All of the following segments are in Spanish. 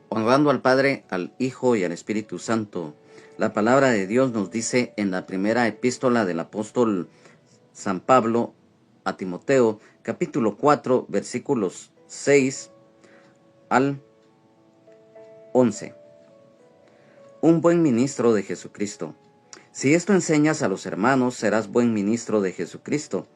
Honrando al Padre, al Hijo y al Espíritu Santo. La palabra de Dios nos dice en la primera epístola del apóstol San Pablo a Timoteo, capítulo 4, versículos 6 al 11. Un buen ministro de Jesucristo. Si esto enseñas a los hermanos, serás buen ministro de Jesucristo,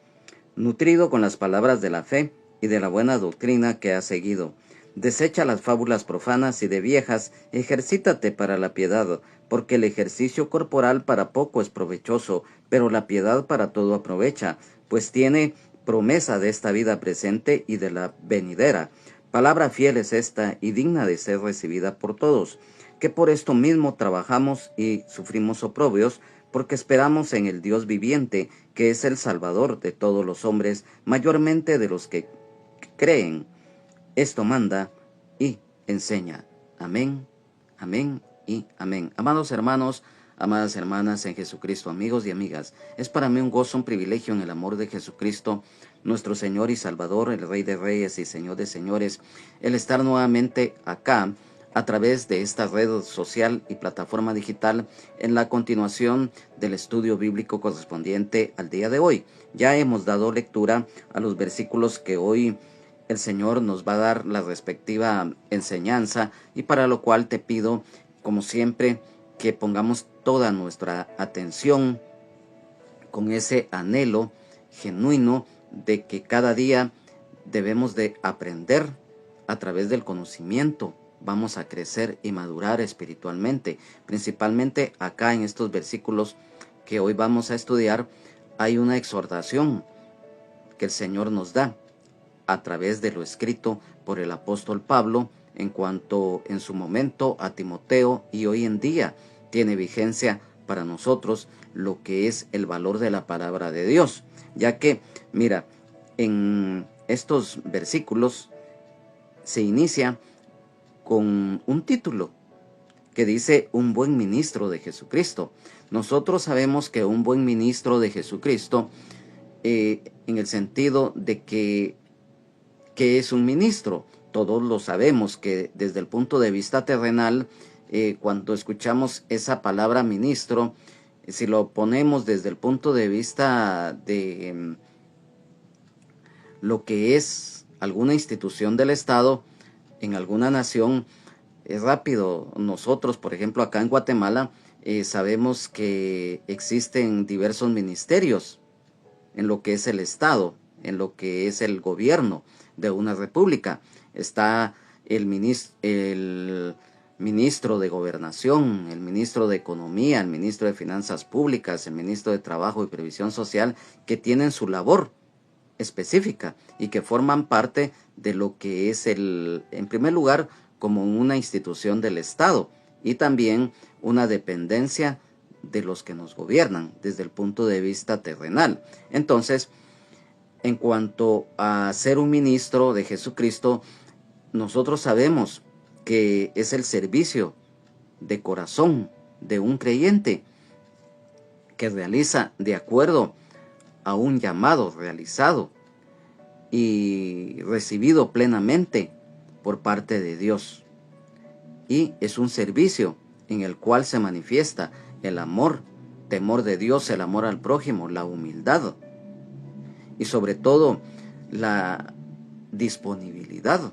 nutrido con las palabras de la fe y de la buena doctrina que has seguido. Desecha las fábulas profanas y de viejas, ejercítate para la piedad, porque el ejercicio corporal para poco es provechoso, pero la piedad para todo aprovecha, pues tiene promesa de esta vida presente y de la venidera. Palabra fiel es esta y digna de ser recibida por todos, que por esto mismo trabajamos y sufrimos oprobios, porque esperamos en el Dios viviente, que es el Salvador de todos los hombres, mayormente de los que creen. Esto manda y enseña. Amén, amén y amén. Amados hermanos, amadas hermanas en Jesucristo, amigos y amigas, es para mí un gozo, un privilegio en el amor de Jesucristo, nuestro Señor y Salvador, el Rey de Reyes y Señor de Señores, el estar nuevamente acá a través de esta red social y plataforma digital en la continuación del estudio bíblico correspondiente al día de hoy. Ya hemos dado lectura a los versículos que hoy el Señor nos va a dar la respectiva enseñanza, y para lo cual te pido, como siempre, que pongamos toda nuestra atención con ese anhelo genuino de que cada día debemos de aprender a través del conocimiento. Vamos a crecer y madurar espiritualmente. Principalmente acá en estos versículos que hoy vamos a estudiar, hay una exhortación que el Señor nos da a través de lo escrito por el apóstol Pablo en cuanto en su momento a Timoteo, y hoy en día tiene vigencia para nosotros lo que es el valor de la palabra de Dios, ya que, mira, en estos versículos se inicia con un título que dice un buen ministro de Jesucristo. Nosotros sabemos que un buen ministro de Jesucristo, en el sentido de que es un ministro, todos lo sabemos que desde el punto de vista terrenal, cuando escuchamos esa palabra ministro, si lo ponemos desde el punto de vista de lo que es alguna institución del Estado, en alguna nación, es rápido. Nosotros, por ejemplo, acá en Guatemala, sabemos que existen diversos ministerios en lo que es el Estado, en lo que es el gobierno de una república. Está el ministro de Gobernación, el ministro de Economía, el ministro de Finanzas Públicas, el ministro de Trabajo y Previsión Social, que tienen su labor específica y que forman parte de lo que es en primer lugar, como una institución del Estado, y también una dependencia de los que nos gobiernan desde el punto de vista terrenal. Entonces, en cuanto a ser un ministro de Jesucristo, nosotros sabemos que es el servicio de corazón de un creyente que realiza de acuerdo a un llamado realizado y recibido plenamente por parte de Dios. Y es un servicio en el cual se manifiesta el amor, temor de Dios, el amor al prójimo, la humildad y sobre todo la disponibilidad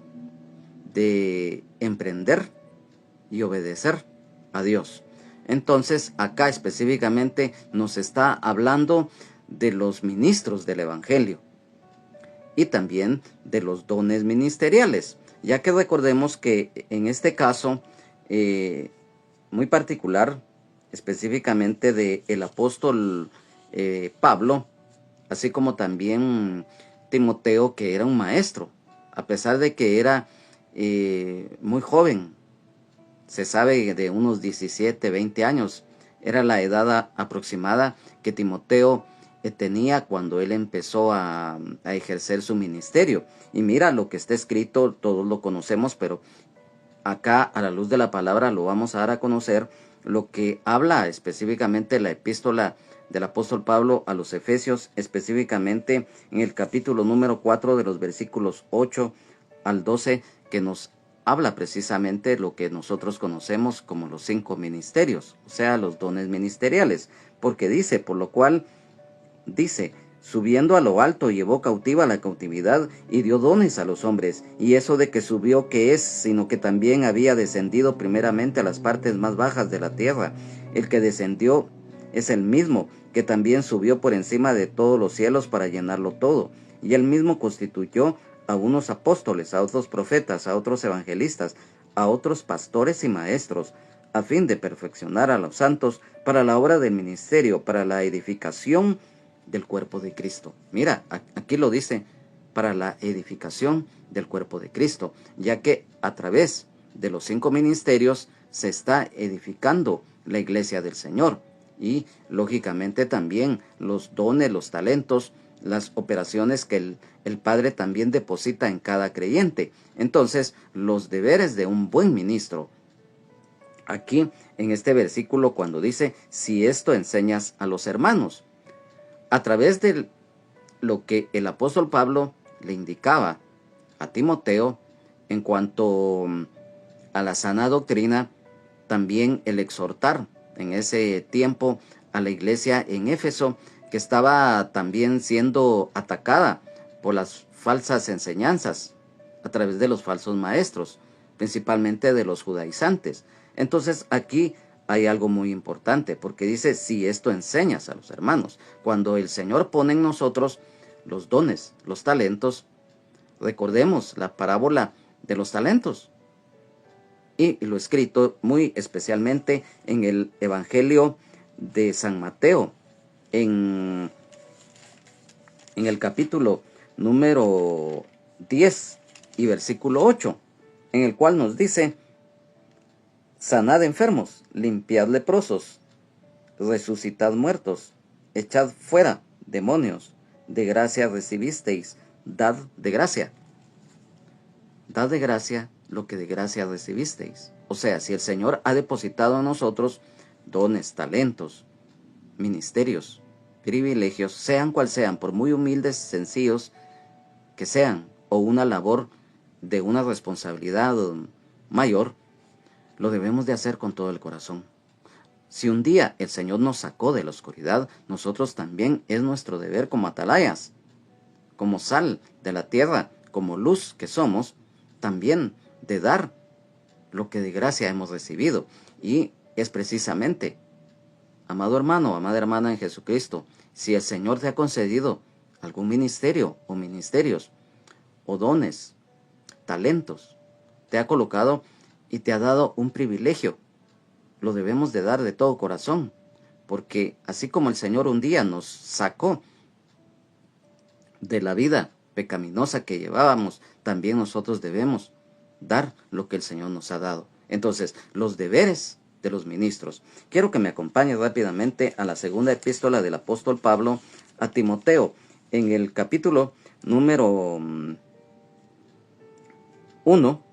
de emprender y obedecer a Dios. Entonces, acá específicamente nos está hablando de los ministros del Evangelio y también de los dones ministeriales, ya que recordemos que en este caso muy particular, específicamente del apóstol Pablo, así como también Timoteo, que era un maestro, a pesar de que era muy joven, se sabe de unos 17, 20 años, era la edad aproximada que Timoteo tenía cuando él empezó a ejercer su ministerio. Y mira, lo que está escrito, todos lo conocemos, pero acá a la luz de la palabra lo vamos a dar a conocer, lo que habla específicamente la epístola del apóstol Pablo a los Efesios, específicamente en el capítulo número 4 de los versículos 8 al 12, que nos habla precisamente lo que nosotros conocemos como los 5 ministerios, o sea, los dones ministeriales, porque dice, por lo cual dice, subiendo a lo alto llevó cautiva la cautividad y dio dones a los hombres, y eso de que subió que es, sino que también había descendido primeramente a las partes más bajas de la tierra. El que descendió es el mismo que también subió por encima de todos los cielos para llenarlo todo, y él mismo constituyó a unos apóstoles, a otros profetas, a otros evangelistas, a otros pastores y maestros, a fin de perfeccionar a los santos para la obra del ministerio, para la edificación del cuerpo de Cristo. Mira, aquí lo dice, para la edificación del cuerpo de Cristo, ya que a través de los 5 ministerios se está edificando la iglesia del Señor. Y lógicamente también los dones, los talentos, las operaciones que el Padre también deposita en cada creyente. Entonces, los deberes de un buen ministro. Aquí, en este versículo, cuando dice, si esto enseñas a los hermanos, a través de lo que el apóstol Pablo le indicaba a Timoteo en cuanto a la sana doctrina, también el exhortar en ese tiempo a la iglesia en Éfeso, que estaba también siendo atacada por las falsas enseñanzas a través de los falsos maestros, principalmente de los judaizantes. Entonces aquí hay algo muy importante, porque dice, si esto enseñas a los hermanos, cuando el Señor pone en nosotros los dones, los talentos, recordemos la parábola de los talentos, y lo escrito muy especialmente en el Evangelio de San Mateo, en el capítulo número 10 y versículo 8, en el cual nos dice, sanad enfermos, limpiad leprosos, resucitad muertos, echad fuera demonios, de gracia recibisteis, dad de gracia. Dad de gracia lo que de gracia recibisteis. O sea, si el Señor ha depositado en nosotros dones, talentos, ministerios, privilegios, sean cual sean, por muy humildes, sencillos que sean, o una labor de una responsabilidad mayor, lo debemos de hacer con todo el corazón. Si un día el Señor nos sacó de la oscuridad, nosotros también es nuestro deber como atalayas, como sal de la tierra, como luz que somos, también de dar lo que de gracia hemos recibido. Y es precisamente, amado hermano, amada hermana en Jesucristo, si el Señor te ha concedido algún ministerio o ministerios, o dones, talentos, te ha colocado y te ha dado un privilegio, lo debemos de dar de todo corazón, porque así como el Señor un día nos sacó de la vida pecaminosa que llevábamos, también nosotros debemos dar lo que el Señor nos ha dado. Entonces, los deberes de los ministros. Quiero que me acompañe rápidamente a la segunda epístola del apóstol Pablo a Timoteo, en el capítulo número 1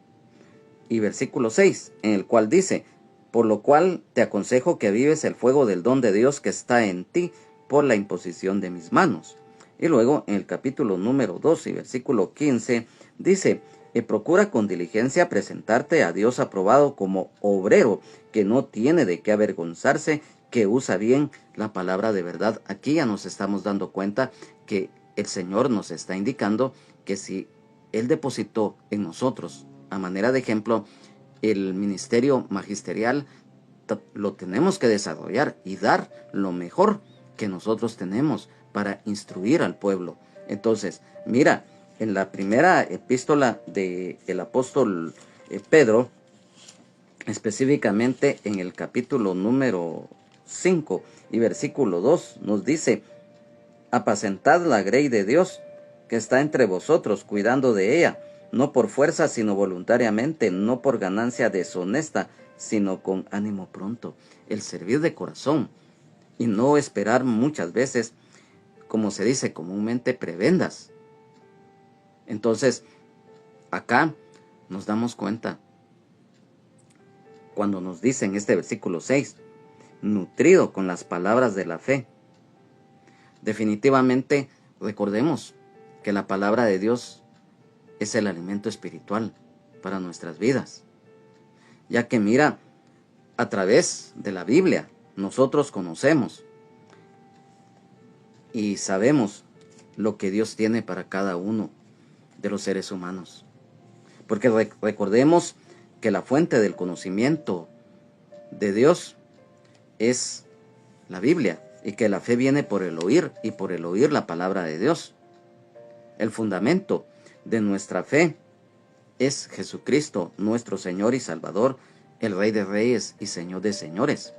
y versículo 6, en el cual dice, por lo cual te aconsejo que avives el fuego del don de Dios que está en ti por la imposición de mis manos. Y luego en el capítulo número 2 y versículo 15 dice, y procura con diligencia presentarte a Dios aprobado como obrero que no tiene de qué avergonzarse, que usa bien la palabra de verdad. Aquí ya nos estamos dando cuenta que el Señor nos está indicando que si Él depositó en nosotros, a manera de ejemplo, el ministerio magisterial, lo tenemos que desarrollar y dar lo mejor que nosotros tenemos para instruir al pueblo. Entonces, mira, en la primera epístola del apóstol Pedro, específicamente en el capítulo número 5 y versículo 2, nos dice, apacentad la grey de Dios que está entre vosotros, cuidando de ella, no por fuerza, sino voluntariamente, no por ganancia deshonesta, sino con ánimo pronto. El servir de corazón y no esperar muchas veces, como se dice comúnmente, prebendas. Entonces, acá nos damos cuenta, cuando nos dice en este versículo 6, nutrido con las palabras de la fe. Definitivamente, recordemos que la palabra de Dios es el alimento espiritual, para nuestras vidas. Ya que mira, a través de la Biblia nosotros conocemos y sabemos lo que Dios tiene para cada uno de los seres humanos. Porque recordemos que la fuente del conocimiento de Dios es la Biblia, y que la fe viene por el oír, y por el oír la palabra de Dios. El fundamento de nuestra fe es Jesucristo, nuestro Señor y Salvador, el Rey de Reyes y Señor de Señores.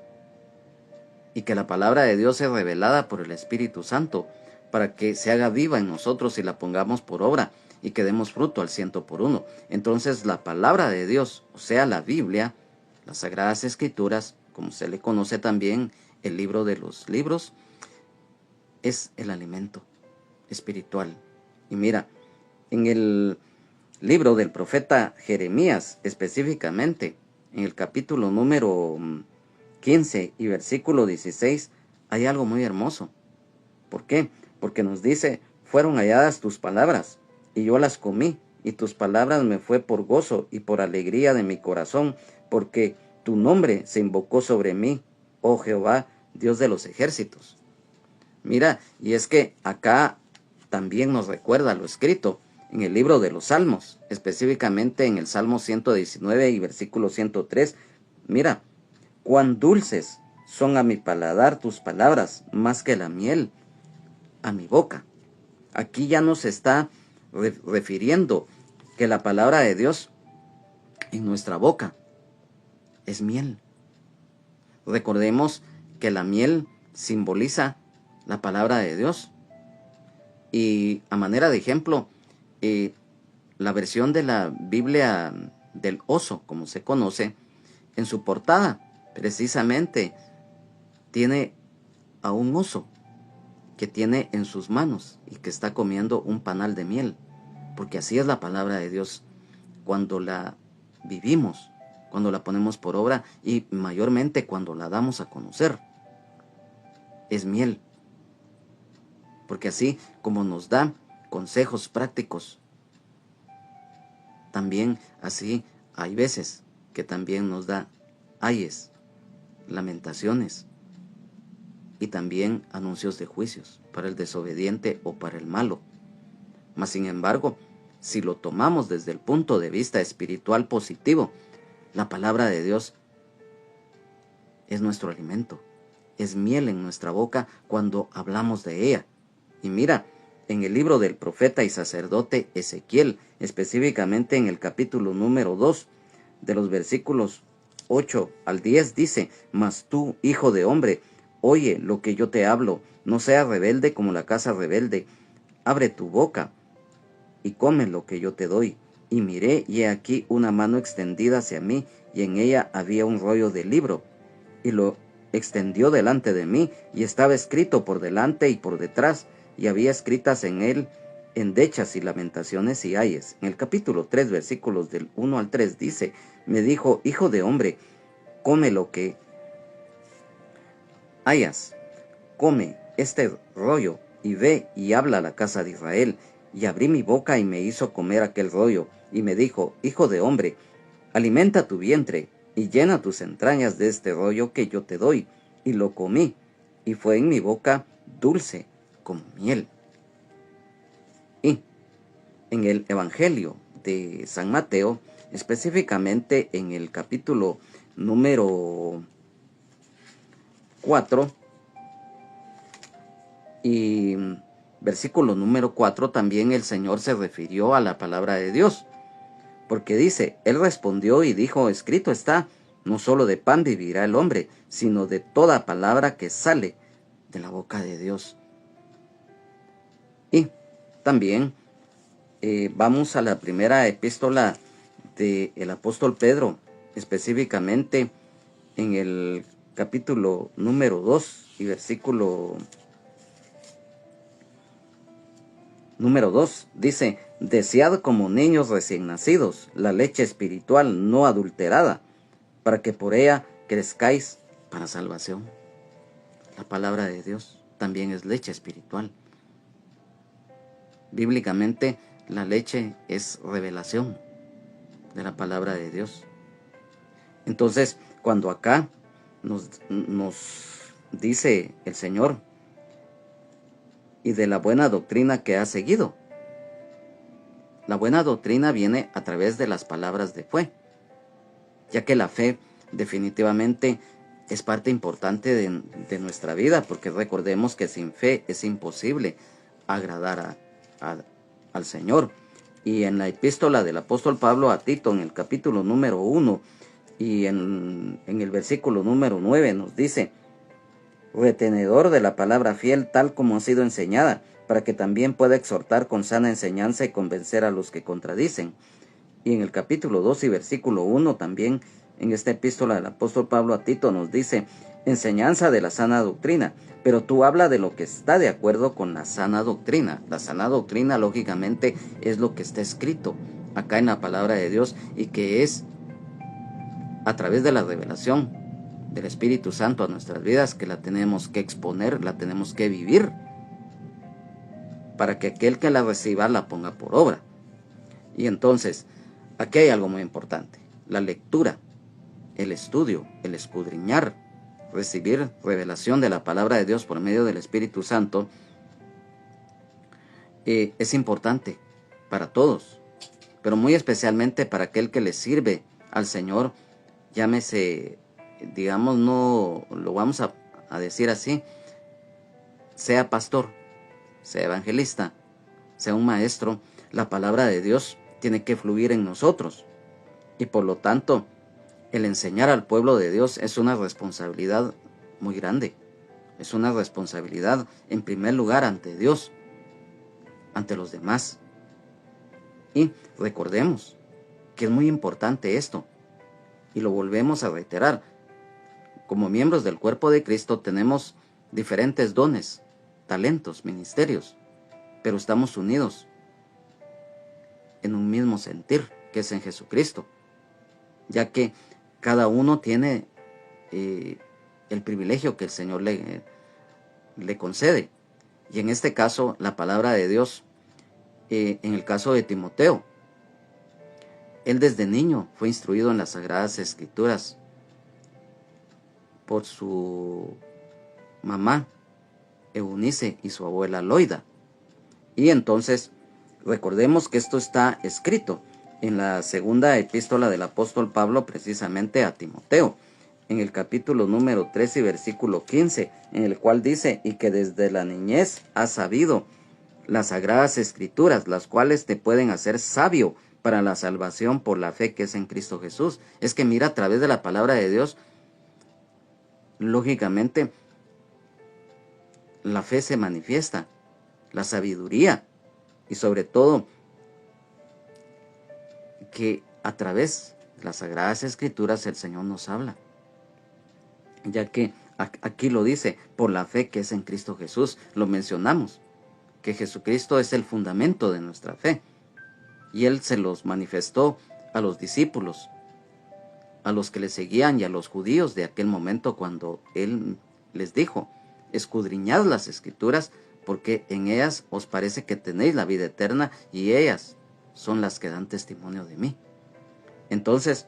Y que la palabra de Dios es revelada por el Espíritu Santo, para que se haga viva en nosotros y la pongamos por obra, y que demos fruto al 100%. Entonces la palabra de Dios, o sea la Biblia, las Sagradas Escrituras, como se le conoce también el libro de los libros, es el alimento espiritual. Y mira, en el libro del profeta Jeremías, específicamente, en el capítulo número 15 y versículo 16, hay algo muy hermoso. ¿Por qué? Porque nos dice: fueron halladas tus palabras, y yo las comí, y tus palabras me fue por gozo y por alegría de mi corazón, porque tu nombre se invocó sobre mí, oh Jehová, Dios de los ejércitos. Mira, y es que acá también nos recuerda lo escrito en el libro de los Salmos, específicamente en el Salmo 119 y versículo 103. Mira, cuán dulces son a mi paladar tus palabras, más que la miel a mi boca. Aquí ya nos está refiriendo que la palabra de Dios en nuestra boca es miel. Recordemos que la miel simboliza la palabra de Dios. Y a manera de ejemplo, la versión de la Biblia del oso, como se conoce, en su portada precisamente tiene a un oso que tiene en sus manos y que está comiendo un panal de miel, porque así es la palabra de Dios cuando la vivimos, cuando la ponemos por obra y mayormente cuando la damos a conocer. Es miel, porque así como nos da consejos prácticos, también así hay veces que también nos da ayes, lamentaciones y también anuncios de juicios para el desobediente o para el malo. Mas sin embargo, si lo tomamos desde el punto de vista espiritual positivo, la palabra de Dios es nuestro alimento, es miel en nuestra boca cuando hablamos de ella. Y mira, en el libro del profeta y sacerdote Ezequiel, específicamente en el capítulo número 2, de los versículos 8 al 10, dice: mas tú, hijo de hombre, oye lo que yo te hablo, no seas rebelde como la casa rebelde, abre tu boca y come lo que yo te doy. Y miré, y he aquí una mano extendida hacia mí, y en ella había un rollo de libro, y lo extendió delante de mí, y estaba escrito por delante y por detrás, y había escritas en él endechas y lamentaciones y ayes. En el capítulo 3, versículos del 1 al 3 dice: me dijo: hijo de hombre, come lo que hayas, come este rollo, y ve y habla a la casa de Israel. Y abrí mi boca y me hizo comer aquel rollo, y me dijo: hijo de hombre, alimenta tu vientre, y llena tus entrañas de este rollo que yo te doy. Y lo comí, y fue en mi boca dulce como miel. Y en el Evangelio de San Mateo, específicamente en el capítulo número 4 y versículo número 4, también el Señor se refirió a la palabra de Dios, porque dice: él respondió y dijo: escrito está, no solo de pan vivirá el hombre, sino de toda palabra que sale de la boca de Dios. Y también vamos a la primera epístola del apóstol Pedro, específicamente en el capítulo número 2 y versículo número 2, dice: desead como niños recién nacidos la leche espiritual no adulterada, para que por ella crezcáis para salvación. La palabra de Dios también es leche espiritual. Bíblicamente, la leche es revelación. de la palabra de Dios. Entonces, cuando acá nos dice el Señor, y de la buena doctrina que ha seguido, la buena doctrina viene a través de las palabras de fe, ya que la fe definitivamente es parte importante de nuestra vida, porque recordemos que sin fe es imposible agradar al Señor. Y en la epístola del apóstol Pablo a Tito, en el capítulo número 1 y en el versículo número 9 nos dice: retenedor de la palabra fiel tal como ha sido enseñada, para que también pueda exhortar con sana enseñanza y convencer a los que contradicen. Y en el capítulo 2 y versículo 1 también, en esta epístola del apóstol Pablo a Tito nos dice: enseñanza de la sana doctrina, pero tú habla de lo que está de acuerdo con la sana doctrina. La sana doctrina, lógicamente, es lo que está escrito acá en la palabra de Dios, y que es a través de la revelación del Espíritu Santo a nuestras vidas, que la tenemos que exponer, la tenemos que vivir, para que aquel que la reciba la ponga por obra. Y entonces, aquí hay algo muy importante: la lectura, el estudio, el escudriñar, recibir revelación de la palabra de Dios por medio del Espíritu Santo, es importante para todos, pero muy especialmente para aquel que le sirve al Señor, llámese, digamos, no lo vamos a decir así, sea pastor, sea evangelista, sea un maestro. La palabra de Dios tiene que fluir en nosotros, y por lo tanto el enseñar al pueblo de Dios es una responsabilidad muy grande. Es una responsabilidad en primer lugar ante Dios, ante los demás. Y recordemos que es muy importante esto, y lo volvemos a reiterar: como miembros del cuerpo de Cristo tenemos diferentes dones, talentos, ministerios, pero estamos unidos en un mismo sentir, que es en Jesucristo, ya que cada uno tiene el privilegio que el Señor le concede. Y en este caso, la palabra de Dios, en el caso de Timoteo, él desde niño fue instruido en las Sagradas Escrituras por su mamá Eunice y su abuela Loida. Y entonces, recordemos que esto está escrito en la segunda epístola del apóstol Pablo precisamente a Timoteo, en el capítulo número 3 y versículo 15, en el cual dice: y que desde la niñez has sabido las Sagradas Escrituras, las cuales te pueden hacer sabio para la salvación por la fe que es en Cristo Jesús. Es que mira, a través de la palabra de Dios, lógicamente, la fe se manifiesta, la sabiduría, y sobre todo que a través de las Sagradas Escrituras el Señor nos habla, ya que aquí lo dice: por la fe que es en Cristo Jesús. Lo mencionamos, que Jesucristo es el fundamento de nuestra fe, y Él se los manifestó a los discípulos, a los que le seguían y a los judíos de aquel momento, cuando Él les dijo: escudriñad las Escrituras, porque en ellas os parece que tenéis la vida eterna, y ellas son las que dan testimonio de mí. Entonces,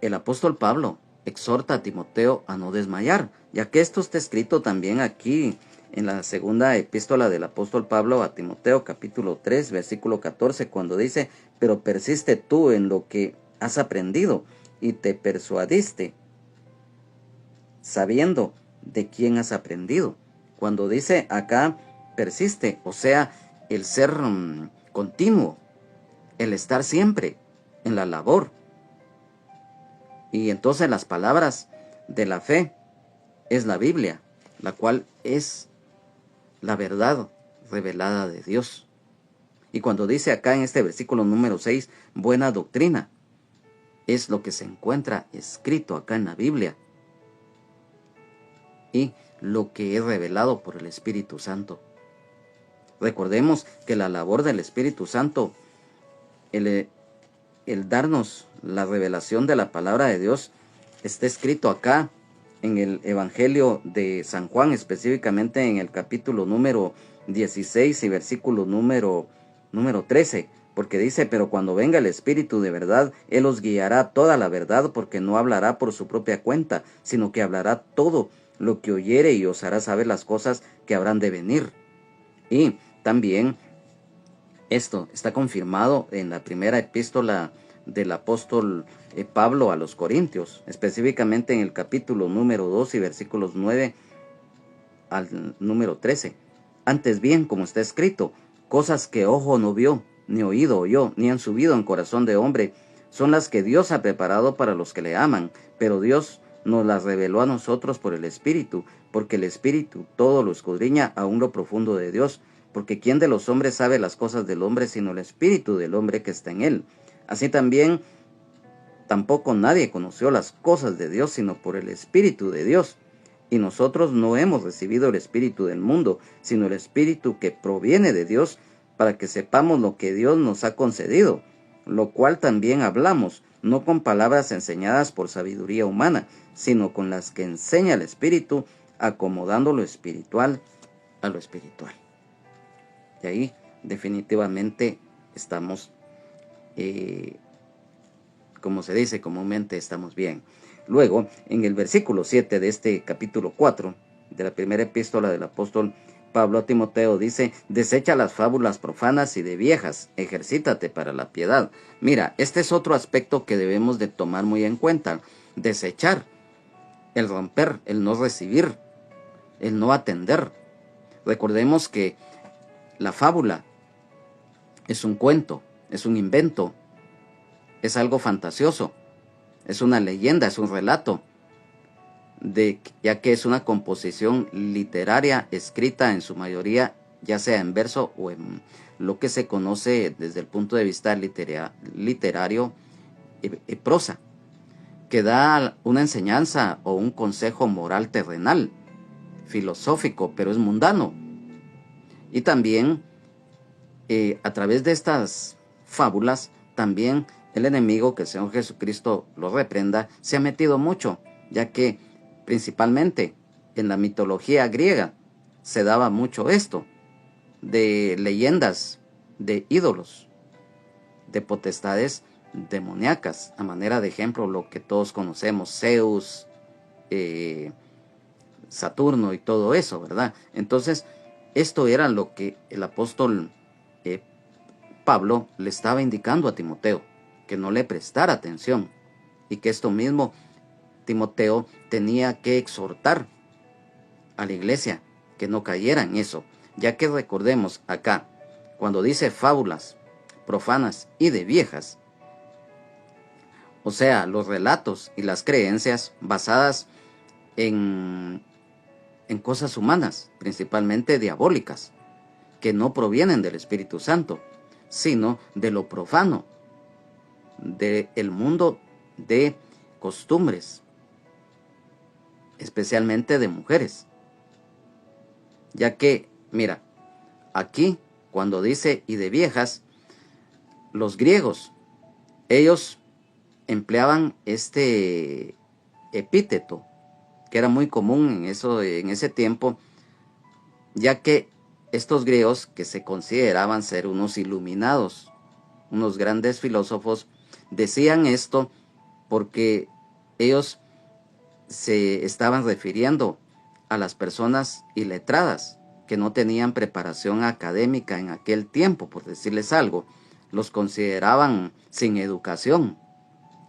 el apóstol Pablo exhorta a Timoteo a no desmayar, ya que esto está escrito también aquí en la segunda epístola del apóstol Pablo a Timoteo, capítulo 3, versículo 14, cuando dice: pero persiste tú en lo que has aprendido y te persuadiste, sabiendo de quién has aprendido. Cuando dice acá persiste, o sea, el ser continuo, el estar siempre en la labor. Y entonces las palabras de la fe es la Biblia, la cual es la verdad revelada de Dios. Y cuando dice acá en este versículo número 6, buena doctrina, es lo que se encuentra escrito acá en la Biblia, y lo que es revelado por el Espíritu Santo. Recordemos que la labor del Espíritu Santo, el darnos la revelación de la palabra de Dios, está escrito acá en el Evangelio de San Juan, específicamente en el capítulo número 16 y versículo número 13, porque dice, pero cuando venga el Espíritu de verdad, Él os guiará a toda la verdad, porque no hablará por su propia cuenta, sino que hablará todo lo que oyere y os hará saber las cosas que habrán de venir. Y también esto está confirmado en la primera epístola del apóstol Pablo a los Corintios, específicamente en el capítulo número 2 y versículos 9 al número 13. Antes bien, como está escrito, cosas que ojo no vio, ni oído oyó, ni han subido en corazón de hombre, son las que Dios ha preparado para los que le aman, pero Dios nos las reveló a nosotros por el Espíritu, porque el Espíritu todo lo escudriña aún lo profundo de Dios, porque ¿quién de los hombres sabe las cosas del hombre sino el Espíritu del hombre que está en él? Así también tampoco nadie conoció las cosas de Dios sino por el Espíritu de Dios. Y nosotros no hemos recibido el espíritu del mundo, sino el espíritu que proviene de Dios, para que sepamos lo que Dios nos ha concedido, lo cual también hablamos, no con palabras enseñadas por sabiduría humana, sino con las que enseña el Espíritu, acomodando lo espiritual a lo espiritual. Y ahí definitivamente estamos, como se dice comúnmente, estamos bien. Luego, en el versículo 7 de este capítulo 4 de la primera epístola del apóstol Pablo a Timoteo dice, desecha las fábulas profanas y de viejas, ejercítate para la piedad. Mira, este es otro aspecto que debemos de tomar muy en cuenta. Desechar, el romper, el no recibir, el no atender. Recordemos que la fábula es un cuento, es un invento, es algo fantasioso. Es una leyenda, es un relato, ya que es una composición literaria escrita en su mayoría, ya sea en verso o en lo que se conoce desde el punto de vista literario prosa, que da una enseñanza o un consejo moral terrenal, filosófico, pero es mundano. Y también a través de estas fábulas, también el enemigo, que el Señor Jesucristo lo reprenda, se ha metido mucho, ya que principalmente en la mitología griega se daba mucho esto, de leyendas, de ídolos, de potestades demoníacas, a manera de ejemplo lo que todos conocemos, Zeus, Saturno y todo eso, ¿verdad? Entonces, esto era lo que el apóstol Pablo le estaba indicando a Timoteo, que no le prestara atención, y que esto mismo Timoteo tenía que exhortar a la iglesia, que no cayera en eso, ya que recordemos acá, cuando dice fábulas profanas y de viejas, o sea, los relatos y las creencias basadas en cosas humanas, principalmente diabólicas, que no provienen del Espíritu Santo, sino de lo profano, del mundo de costumbres, especialmente de mujeres. Ya que, mira, aquí cuando dice y de viejas, los griegos, ellos empleaban este epíteto, que era muy común en ese tiempo, ya que estos griegos, que se consideraban ser unos iluminados, unos grandes filósofos, decían esto porque ellos se estaban refiriendo a las personas iletradas, que no tenían preparación académica en aquel tiempo, por decirles algo. Los consideraban sin educación,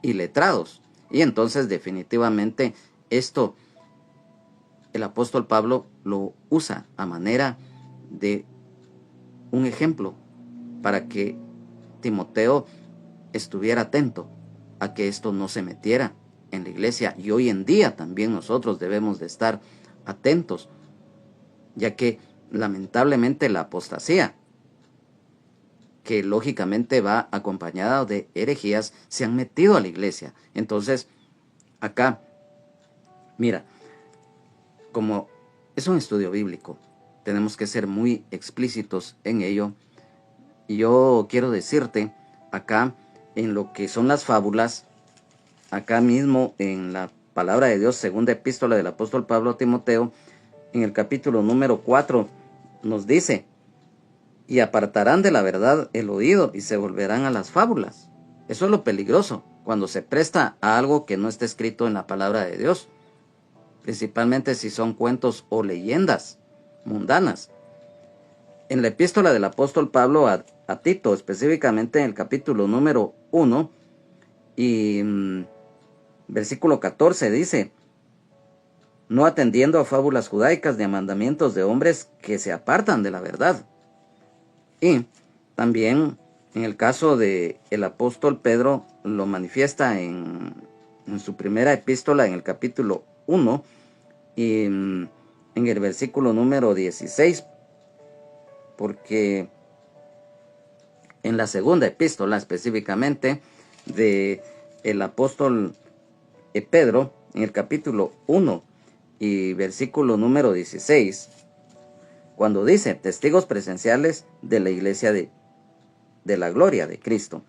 iletrados. Y entonces definitivamente esto el apóstol Pablo lo usa a manera de un ejemplo para que Timoteo estuviera atento a que esto no se metiera en la iglesia. Y hoy en día también nosotros debemos de estar atentos, ya que lamentablemente la apostasía, que lógicamente va acompañada de herejías, se han metido a la iglesia. Entonces, acá, mira, como es un estudio bíblico, tenemos que ser muy explícitos en ello. Y yo quiero decirte, acá, en lo que son las fábulas, acá mismo en la palabra de Dios, segunda epístola del apóstol Pablo a Timoteo, en el capítulo número 4, nos dice y apartarán de la verdad el oído y se volverán a las fábulas. Eso es lo peligroso, cuando se presta a algo que no está escrito en la palabra de Dios, principalmente si son cuentos o leyendas mundanas. En la epístola del apóstol Pablo a Tito, específicamente en el capítulo número 1 y versículo 14 dice: no atendiendo a fábulas judaicas ni a mandamientos de hombres que se apartan de la verdad. Y también en el caso de el apóstol Pedro lo manifiesta en su primera epístola en el capítulo 1 y en el versículo número 16, porque en la segunda epístola específicamente de el apóstol Pedro, en el capítulo 1 y versículo número 16, cuando dice: testigos presenciales de la iglesia de la gloria de Cristo,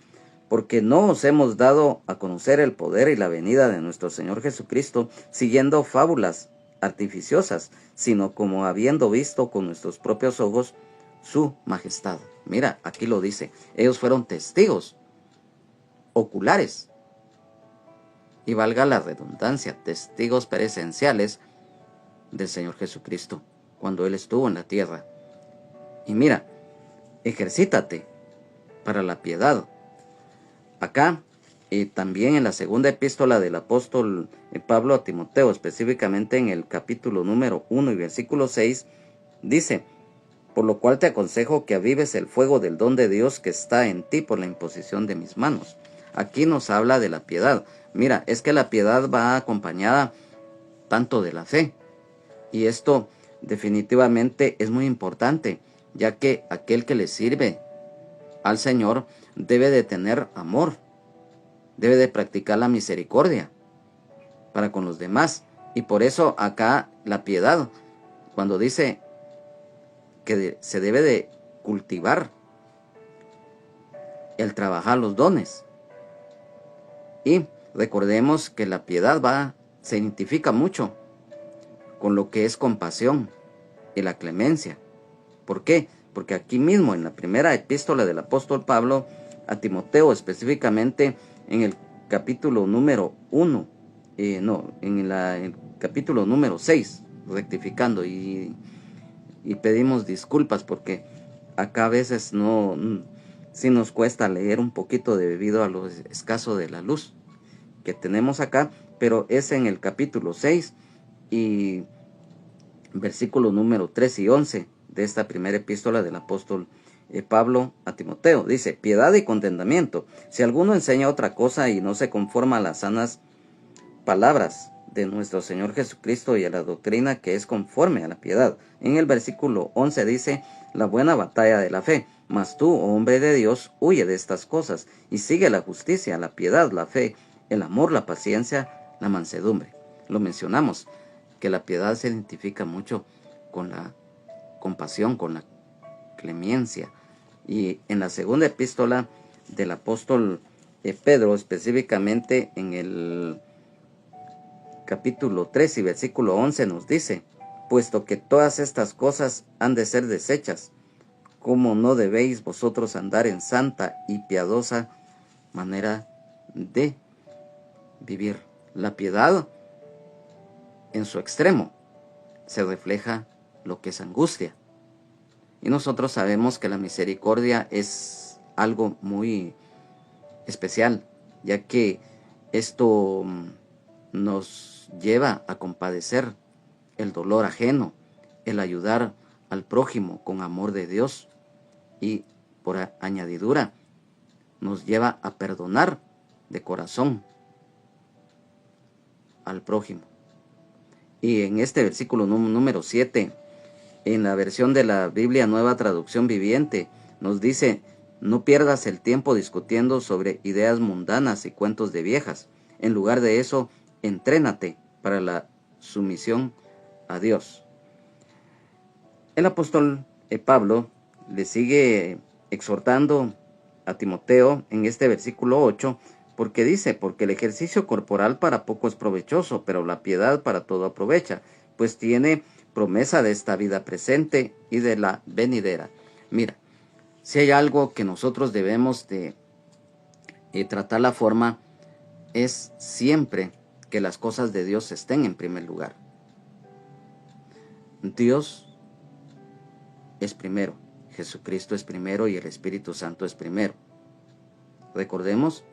porque no os hemos dado a conocer el poder y la venida de nuestro Señor Jesucristo siguiendo fábulas artificiosas, sino como habiendo visto con nuestros propios ojos su majestad. Mira, aquí lo dice, ellos fueron testigos oculares, y valga la redundancia, testigos presenciales del Señor Jesucristo cuando Él estuvo en la tierra. Y mira, ejercítate para la piedad. Acá, y también en la segunda epístola del apóstol Pablo a Timoteo, específicamente en el capítulo número 1 y versículo 6, dice: por lo cual te aconsejo que avives el fuego del don de Dios que está en ti por la imposición de mis manos. Aquí nos habla de la piedad. Mira, es que la piedad va acompañada tanto de la fe. Y esto definitivamente es muy importante, ya que aquel que le sirve al Señor debe de tener amor, debe de practicar la misericordia para con los demás. Y por eso acá la piedad, cuando dice que se debe de cultivar el trabajar los dones. Y recordemos que la piedad se identifica mucho con lo que es compasión y la clemencia. ¿Por qué? Porque aquí mismo en la primera epístola del apóstol Pablo a Timoteo, específicamente en el capítulo número 1, en el capítulo número 6, rectificando, y pedimos disculpas porque acá a veces sí nos cuesta leer un poquito debido a lo escaso de la luz que tenemos acá, pero es en el capítulo 6 y versículo número 3 y 11 de esta primera epístola del apóstol Pablo a Timoteo. Dice: piedad y contentamiento, si alguno enseña otra cosa y no se conforma a las sanas palabras de nuestro Señor Jesucristo y a la doctrina que es conforme a la piedad. En el versículo 11 dice: la buena batalla de la fe. Mas tú, oh hombre de Dios, huye de estas cosas y sigue la justicia, la piedad, la fe, el amor, la paciencia, la mansedumbre. Lo mencionamos, que la piedad se identifica mucho con la compasión, con la clemencia. Y en la segunda epístola del apóstol Pedro, específicamente en el capítulo 3 y versículo 11 nos dice: puesto que todas estas cosas han de ser deshechas, ¿cómo no debéis vosotros andar en santa y piadosa manera de vivir? La piedad, en su extremo, se refleja lo que es angustia. Y nosotros sabemos que la misericordia es algo muy especial, ya que esto nos lleva a compadecer el dolor ajeno, el ayudar al prójimo con amor de Dios, y por añadidura nos lleva a perdonar de corazón al prójimo. Y en este versículo número 7, en la versión de la Biblia Nueva Traducción Viviente, nos dice: no pierdas el tiempo discutiendo sobre ideas mundanas y cuentos de viejas. En lugar de eso, entrénate para la sumisión a Dios. El apóstol Pablo le sigue exhortando a Timoteo en este versículo 8, porque dice: porque el ejercicio corporal para poco es provechoso, pero la piedad para todo aprovecha, pues tiene promesa de esta vida presente y de la venidera. Mira, Si hay algo que nosotros debemos de tratar la forma, es siempre que las cosas de Dios estén en primer lugar. Dios es primero, Jesucristo es primero y el Espíritu Santo es primero. Recordemos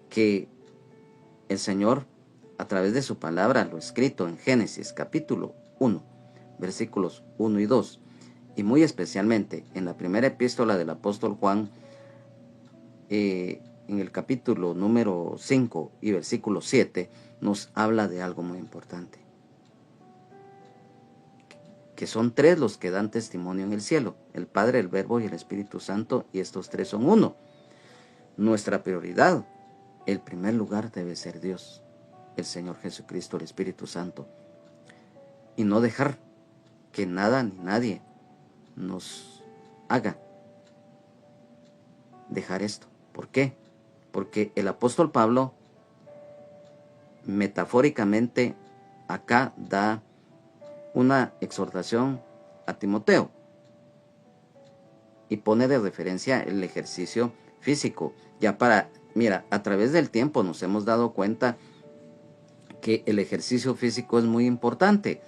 que el Señor, a través de su palabra, lo escrito en Génesis capítulo 1, versículos 1 y 2, y muy especialmente en la primera epístola del apóstol Juan, en el capítulo número 5 y versículo 7, nos habla de algo muy importante. Que son tres los que dan testimonio en el cielo: el Padre, el Verbo y el Espíritu Santo, y estos tres son uno. Nuestra prioridad, el primer lugar, debe ser Dios, el Señor Jesucristo, el Espíritu Santo, y no dejar que nada ni nadie nos haga dejar esto. ¿Por qué? Porque el apóstol Pablo metafóricamente acá da una exhortación a Timoteo y pone de referencia el ejercicio físico. Mira, a través del tiempo nos hemos dado cuenta que el ejercicio físico es muy importante,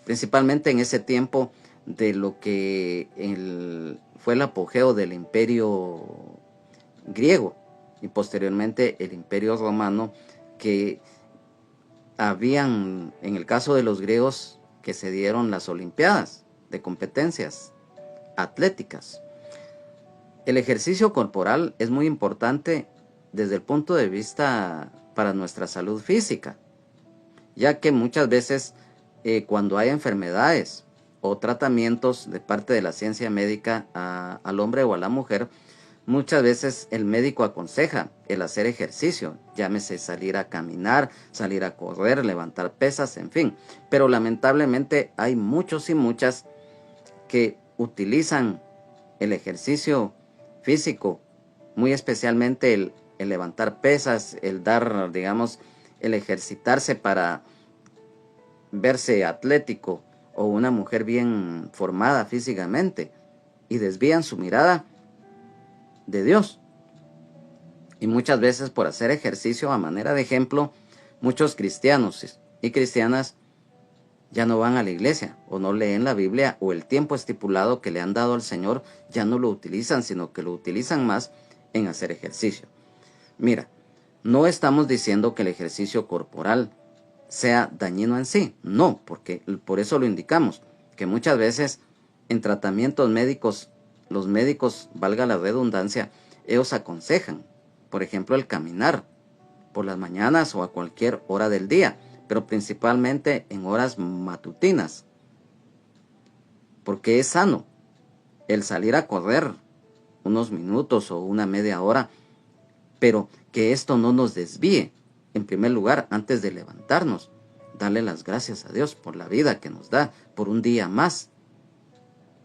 principalmente en ese tiempo de lo que fue el apogeo del imperio griego y posteriormente el imperio romano, que habían, en el caso de los griegos, que se dieron las olimpiadas de competencias atléticas. El ejercicio corporal es muy importante desde el punto de vista para nuestra salud física, ya que muchas veces cuando hay enfermedades o tratamientos de parte de la ciencia médica al hombre o a la mujer, muchas veces el médico aconseja el hacer ejercicio, llámese salir a caminar, salir a correr, levantar pesas, en fin. Pero lamentablemente hay muchos y muchas que utilizan el ejercicio físico, muy especialmente el levantar pesas, el dar, digamos, el ejercitarse para verse atlético o una mujer bien formada físicamente, y desvían su mirada de Dios. Y muchas veces, por hacer ejercicio a manera de ejemplo, muchos cristianos y cristianas ya no van a la iglesia o no leen la Biblia, o el tiempo estipulado que le han dado al Señor ya no lo utilizan, sino que lo utilizan más en hacer ejercicio. Mira, no estamos diciendo que el ejercicio corporal sea dañino en sí, no, porque por eso lo indicamos, que muchas veces en tratamientos médicos, los médicos, valga la redundancia, ellos aconsejan, por ejemplo, el caminar por las mañanas o a cualquier hora del día, pero principalmente en horas matutinas, porque es sano el salir a correr unos minutos o una media hora, pero que esto no nos desvíe. En primer lugar, antes de levantarnos, darle las gracias a Dios por la vida que nos da, por un día más,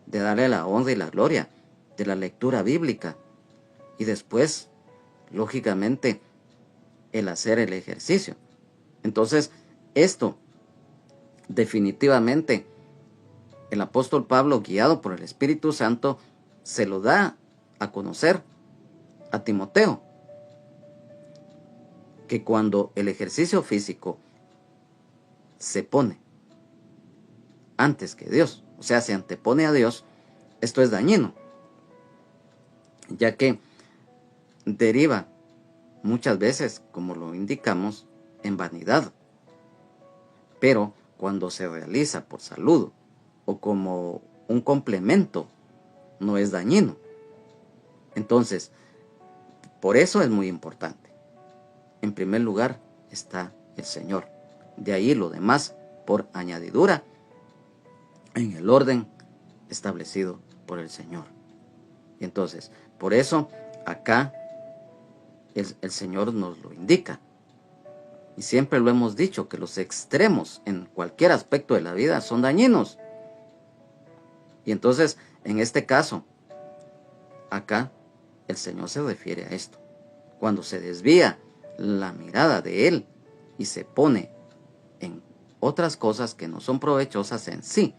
de darle la honra y la gloria de la lectura bíblica, y después, lógicamente, el hacer el ejercicio. Entonces, esto definitivamente el apóstol Pablo, guiado por el Espíritu Santo, se lo da a conocer a Timoteo, que cuando el ejercicio físico se pone antes que Dios, o sea, se antepone a Dios, esto es dañino, ya que deriva muchas veces, como lo indicamos, en vanidad. Pero cuando se realiza por salud o como un complemento, no es dañino. Entonces, por eso es muy importante. En primer lugar está el Señor. De ahí lo demás por añadidura, en el orden establecido por el Señor. Y entonces, por eso acá el Señor nos lo indica. Y siempre lo hemos dicho, que los extremos en cualquier aspecto de la vida son dañinos. Y entonces, en este caso, acá el Señor se refiere a esto. Cuando se desvía la mirada de Él y se pone en otras cosas que no son provechosas en sí,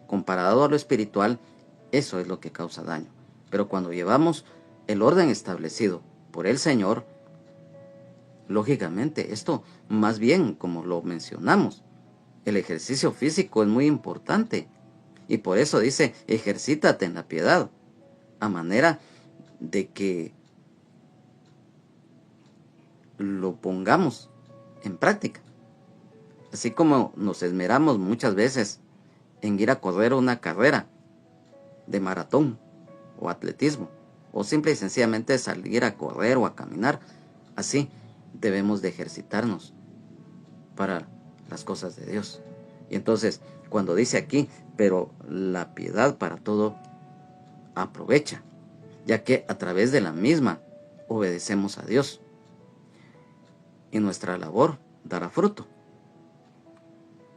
comparado a lo espiritual, eso es lo que causa daño. Pero cuando llevamos el orden establecido por el Señor, lógicamente esto más bien, como lo mencionamos, el ejercicio físico es muy importante. Y por eso dice, ejercítate en la piedad, a manera de que lo pongamos en práctica. Así como nos esmeramos muchas veces en ir a correr una carrera de maratón o atletismo, o simple y sencillamente salir a correr o a caminar, así debemos de ejercitarnos para las cosas de Dios. Y entonces, cuando dice aquí, pero la piedad para todo aprovecha, ya que a través de la misma obedecemos a Dios, y nuestra labor dará fruto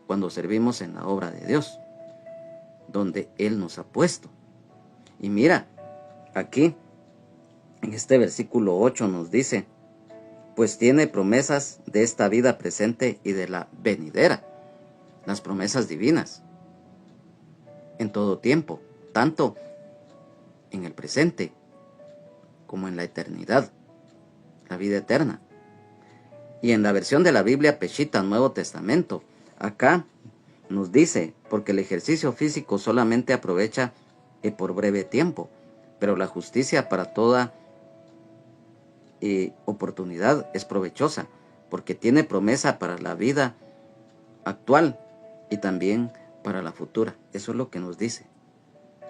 cuando servimos en la obra de Dios, donde Él nos ha puesto. Y mira, aquí en este versículo 8 nos dice, pues tiene promesas de esta vida presente y de la venidera, las promesas divinas, en todo tiempo, tanto en el presente como en la eternidad, la vida eterna. Y en la versión de la Biblia Peshitta, Nuevo Testamento, acá nos dice, porque el ejercicio físico solamente aprovecha por breve tiempo, pero la justicia para toda oportunidad es provechosa, porque tiene promesa para la vida actual y también para la futura. Eso es lo que nos dice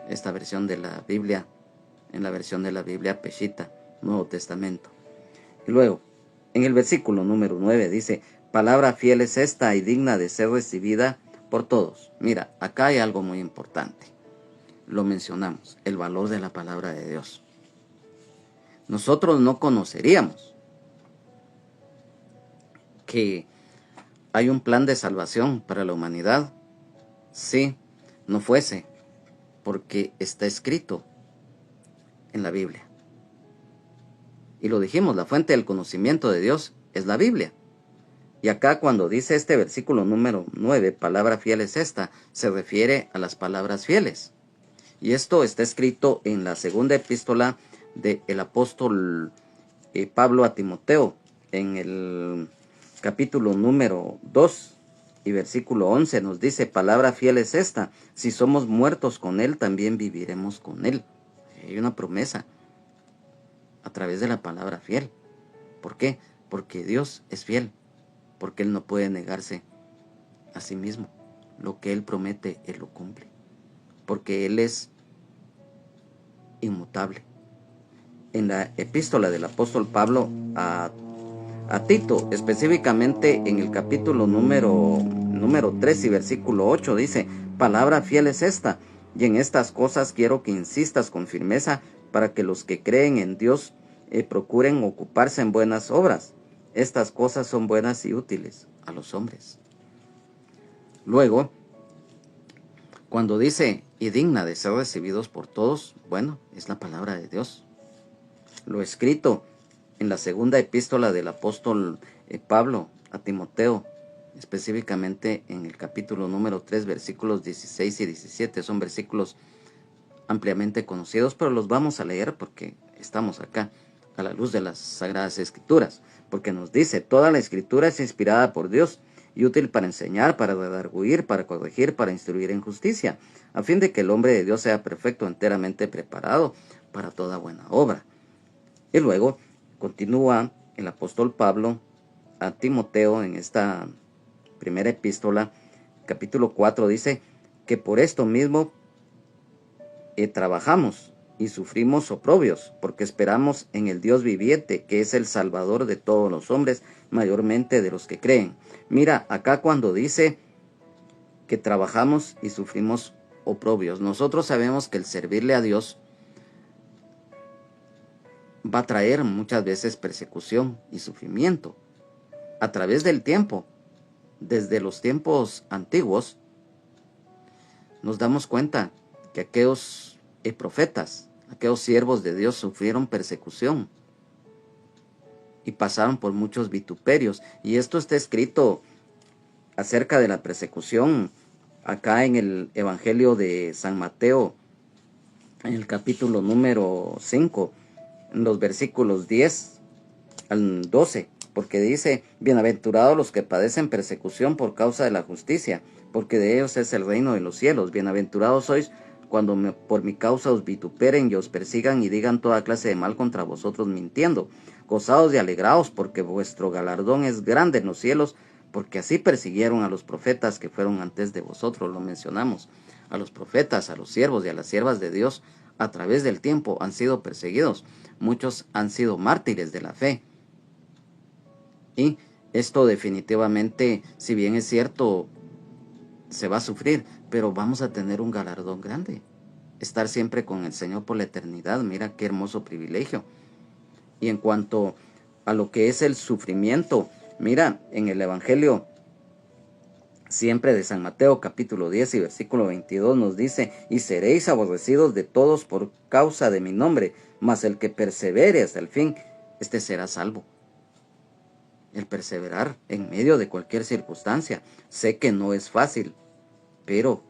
esta versión de la Biblia, en la versión de la Biblia Peshitta, Nuevo Testamento. Y luego, en el versículo número 9 dice, palabra fiel es esta y digna de ser recibida por todos. Mira, acá hay algo muy importante. Lo mencionamos, el valor de la palabra de Dios. Nosotros no conoceríamos que hay un plan de salvación para la humanidad si no fuese porque está escrito en la Biblia. Y lo dijimos, la fuente del conocimiento de Dios es la Biblia. Y acá cuando dice este versículo número 9, palabra fiel es esta, se refiere a las palabras fieles. Y esto está escrito en la segunda epístola del apóstol Pablo a Timoteo, en el capítulo número 2 y versículo 11 nos dice, palabra fiel es esta, si somos muertos con Él, también viviremos con Él. Hay una promesa a través de la palabra fiel. ¿Por qué? Porque Dios es fiel, porque Él no puede negarse a sí mismo. Lo que Él promete, Él lo cumple, porque Él es inmutable. En la epístola del apóstol Pablo a Tito, específicamente en el capítulo número 3 y versículo 8, dice, palabra fiel es esta, y en estas cosas quiero que insistas con firmeza para que los que creen en Dios procuren ocuparse en buenas obras. Estas cosas son buenas y útiles a los hombres. Luego, cuando dice, y digna de ser recibidos por todos, bueno, es la palabra de Dios. Lo escrito en la segunda epístola del apóstol Pablo a Timoteo, específicamente en el capítulo número 3, versículos 16 y 17. Son versículos ampliamente conocidos, pero los vamos a leer porque estamos acá a la luz de las Sagradas Escrituras, porque nos dice, toda la Escritura es inspirada por Dios y útil para enseñar, para redarguir, para corregir, para instruir en justicia, a fin de que el hombre de Dios sea perfecto, enteramente preparado para toda buena obra. Y luego continúa el apóstol Pablo a Timoteo en esta primera epístola, capítulo 4, dice que por esto mismo trabajamos y sufrimos oprobios, porque esperamos en el Dios viviente, que es el Salvador de todos los hombres, mayormente de los que creen. Mira, acá cuando dice que trabajamos y sufrimos oprobios, nosotros sabemos que el servirle a Dios va a traer muchas veces persecución y sufrimiento a través del tiempo. Desde los tiempos antiguos nos damos cuenta que aquellos profetas, aquellos siervos de Dios sufrieron persecución y pasaron por muchos vituperios. Y esto está escrito acerca de la persecución acá en el Evangelio de San Mateo, en el capítulo número 5, en los versículos 10 al 12, porque dice: bienaventurados los que padecen persecución por causa de la justicia, porque de ellos es el reino de los cielos. Bienaventurados sois cuando por mi causa os vituperen y os persigan y digan toda clase de mal contra vosotros mintiendo. Gozaos y alegraos, porque vuestro galardón es grande en los cielos, porque así persiguieron a los profetas que fueron antes de vosotros. Lo mencionamos: a los profetas, a los siervos y a las siervas de Dios a través del tiempo han sido perseguidos. Muchos han sido mártires de la fe. Y esto definitivamente, si bien es cierto, se va a sufrir, pero vamos a tener un galardón grande. Estar siempre con el Señor por la eternidad. Mira qué hermoso privilegio. Y en cuanto a lo que es el sufrimiento, mira, en el Evangelio siempre de San Mateo, capítulo 10 y versículo 22 nos dice: y seréis aborrecidos de todos por causa de mi nombre, mas el que persevere hasta el fin, este será salvo. El perseverar en medio de cualquier circunstancia. Sé que no es fácil, pero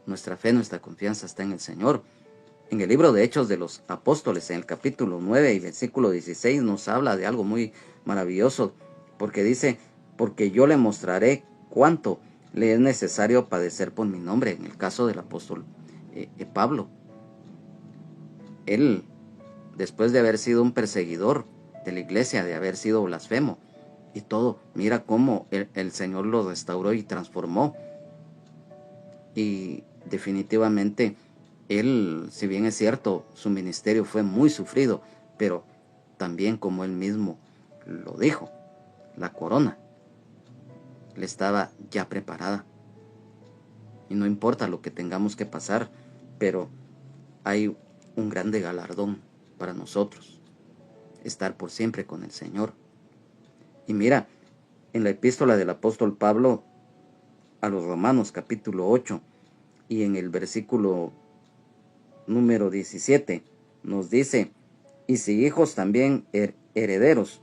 nuestra fe, nuestra confianza está en el Señor. En el libro de Hechos de los Apóstoles, en el capítulo 9 y versículo 16, nos habla de algo muy maravilloso, porque dice: porque yo le mostraré cuánto le es necesario padecer por mi nombre. En el caso del apóstol Pablo, él, después de haber sido un perseguidor de la iglesia, de haber sido blasfemo y todo, mira cómo el Señor lo restauró y transformó. Y definitivamente él, si bien es cierto, su ministerio fue muy sufrido, pero también, como él mismo lo dijo, la corona le estaba ya preparada. Y no importa lo que tengamos que pasar, pero hay un grande galardón para nosotros: estar por siempre con el Señor. Y mira, en la epístola del apóstol Pablo a los Romanos, capítulo 8, y en el versículo número 17, nos dice: y si hijos, también herederos,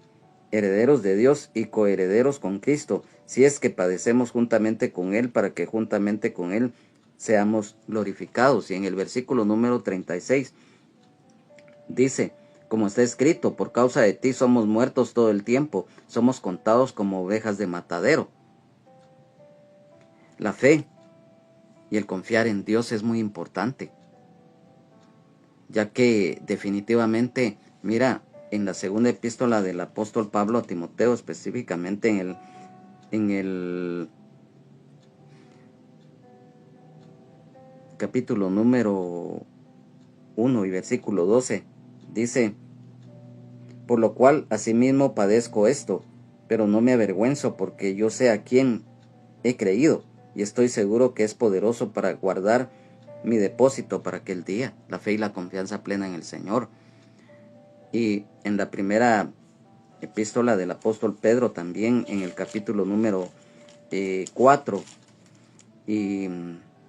herederos de Dios y coherederos con Cristo, si es que padecemos juntamente con Él, para que juntamente con Él seamos glorificados. Y en el versículo número 36 dice: como está escrito, por causa de ti somos muertos todo el tiempo, somos contados como ovejas de matadero. La fe y el confiar en Dios es muy importante, ya que definitivamente, mira, en la segunda epístola del apóstol Pablo a Timoteo, específicamente en el capítulo número 1 y versículo 12, dice: por lo cual asimismo padezco esto, pero no me avergüenzo, porque yo sé a quién he creído, y estoy seguro que es poderoso para guardar mi depósito para aquel día. La fe y la confianza plena en el Señor. Y en la primera epístola del apóstol Pedro, también en el capítulo número 4 y